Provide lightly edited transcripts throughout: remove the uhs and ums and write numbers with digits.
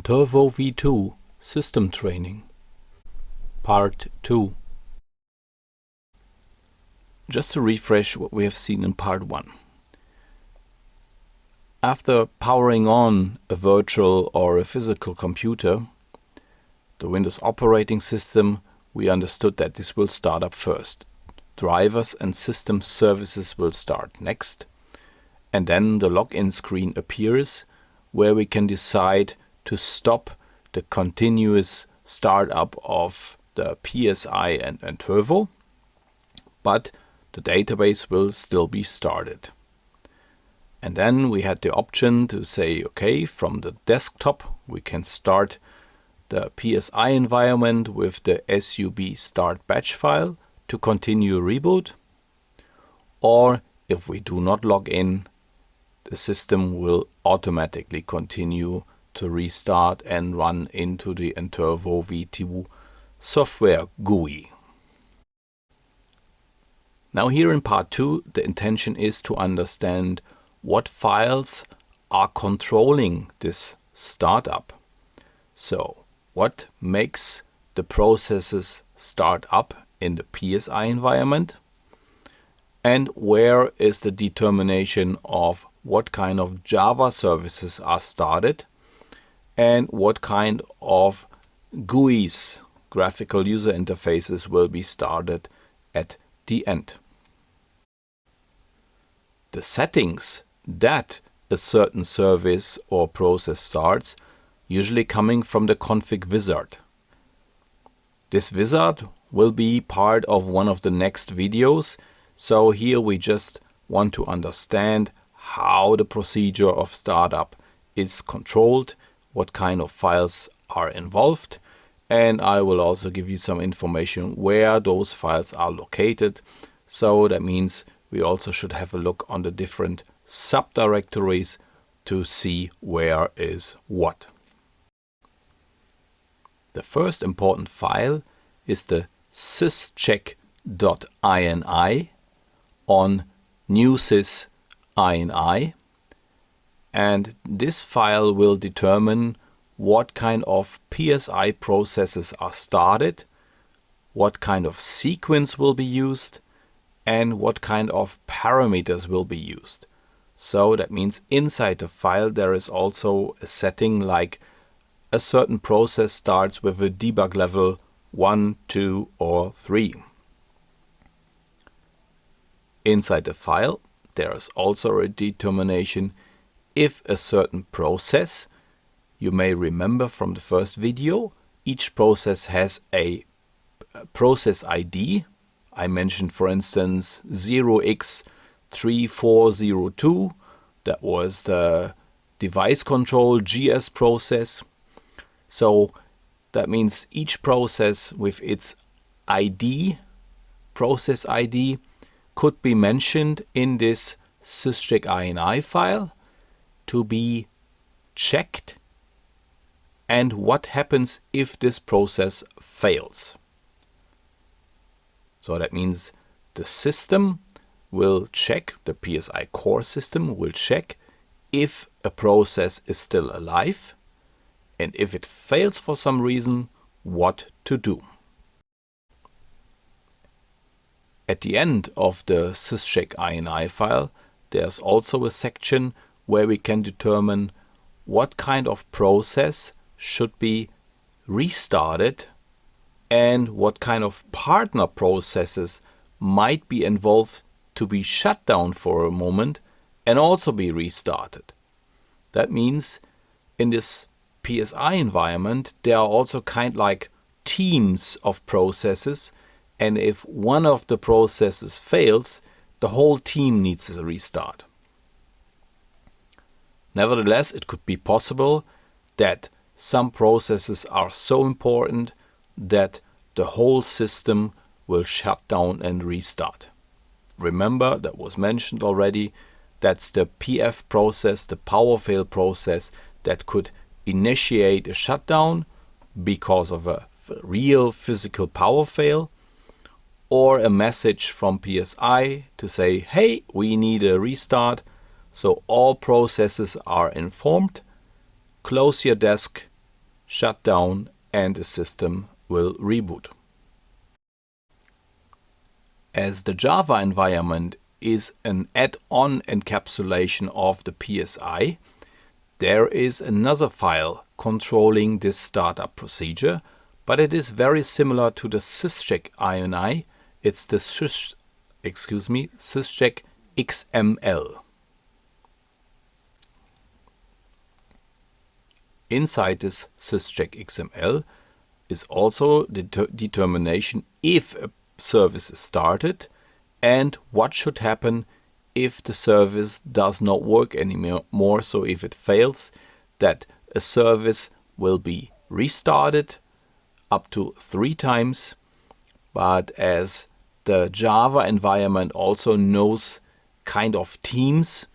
Turbo V2 System Training Part 2. Just to refresh what we have seen in Part 1. After powering on a virtual or a physical computer, the Windows operating system, we understood that this will start up first. Drivers and system services will start next. And then the login screen appears where we can decide to stop the continuous startup of the PSI and Turbo, but the database will still be started. And then we had the option to say, okay, from the desktop we can start the PSI environment with the sub start batch file to continue reboot, or if we do not log in, the system will automatically continue to restart and run into the Turbo V2 software GUI. Now here in Part 2, the intention is to understand what files are controlling this startup. So what makes the processes start up in the PSI environment, and where is the determination of what kind of Java services are started and what kind of GUIs, graphical user interfaces, will be started at the end. The settings that a certain service or process starts usually coming from the config wizard. This wizard will be part of one of the next videos, so here we just want to understand how the procedure of startup is controlled, what kind of files are involved, and I will also give you some information where those files are located. So that means we also should have a look on the different subdirectories to see where is what. The first important file is the syscheck.ini on new sys.ini, and this file will determine what kind of PSI processes are started, what kind of sequence will be used, and what kind of parameters will be used. So that means inside the file there is also a setting like a certain process starts with a debug level 1, 2 or 3. Inside the file there is also a determination if a certain process, you may remember from the first video, each process has a process ID. I mentioned, for instance, 0x3402. That was the device control GS process. So that means each process with its ID, process ID, could be mentioned in this syscheck.ini file to be checked, and what happens if this process fails. So that means the system will check, the PSI core system will check if a process is still alive, and if it fails for some reason, what to do. At the end of the syscheck.ini file, there's also a section where we can determine what kind of process should be restarted and what kind of partner processes might be involved to be shut down for a moment and also be restarted. That means in this PSI environment there are also kind like teams of processes, and if one of the processes fails, the whole team needs a restart. Nevertheless, it could be possible that some processes are so important that the whole system will shut down and restart. Remember, that was mentioned already, that's the PF process, the power fail process, that could initiate a shutdown because of a real physical power fail, or a message from PSI to say, hey, we need a restart. So all processes are informed. Close your desk shut down, and the system will reboot. As the Java environment is an add-on encapsulation of the PSI, there is another file controlling this startup procedure, but it is very similar to the syscheck INI. It's the syscheck XML. Inside this syscheck XML is also the determination if a service is started and what should happen if the service does not work anymore. So if it fails, that a service will be restarted up to 3 times. But as the Java environment also knows kind of teams,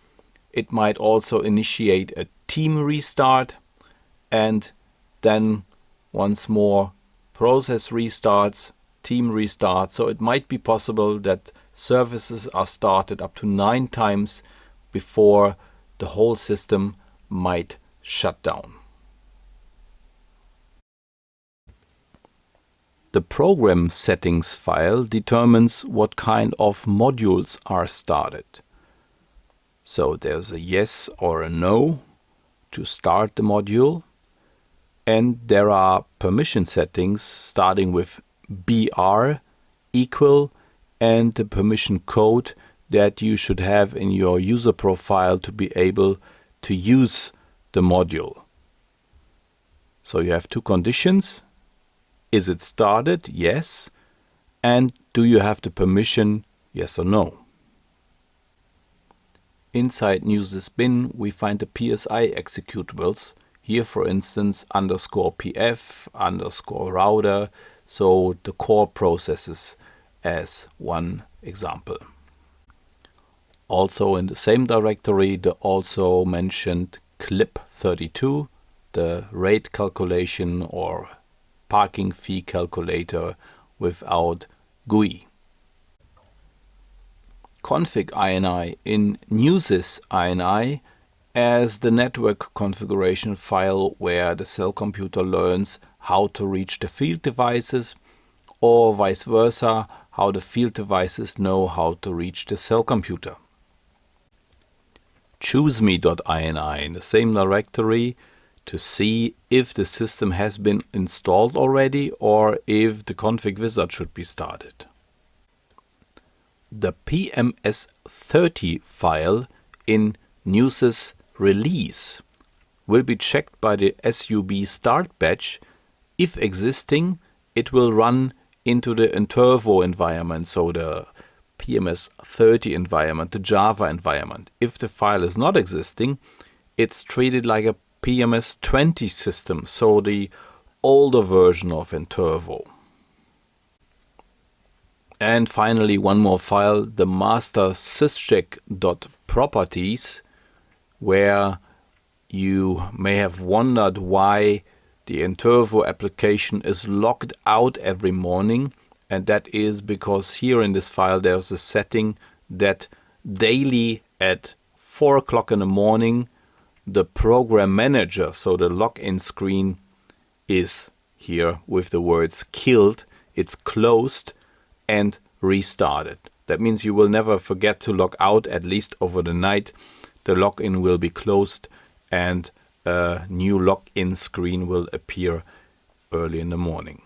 it might also initiate a team restart, and then once more process restarts, team restarts. So it might be possible that services are started up to 9 times before the whole system might shut down. The program settings file determines what kind of modules are started. So there's a yes or a no to start the module, and there are permission settings starting with BR equal and the permission code that you should have in your user profile to be able to use the module. So you have 2 conditions. Is it started? Yes. And do you have the permission? Yes or no. Inside newsys-bin we find the PSI executables. Here, for instance, _pf, _router, so the core processes as one example. Also in the same directory, the also mentioned clip32, the rate calculation or parking fee calculator without GUI. Config INI in newsys INI as the network configuration file where the cell computer learns how to reach the field devices, or vice versa, how the field devices know how to reach the cell computer. chooseme.ini in the same directory to see if the system has been installed already or if the config wizard should be started. The PMS30 file in newsys release will be checked by the sub start batch. If existing, it will run into the intervo environment, so the PMS30 environment, the Java environment. If the file is not existing, it's treated like a PMS20 system, so the older version of intervo. And finally, one more file, the master syscheck.properties, where you may have wondered why the intervo application is logged out every morning, and that is because here in this file there's a setting that daily at 4 o'clock in the morning the program manager, so the login screen, is here with the words killed, it's closed and restarted. That means you will never forget to log out, at least over the night. The login will be closed and a new login screen will appear early in the morning.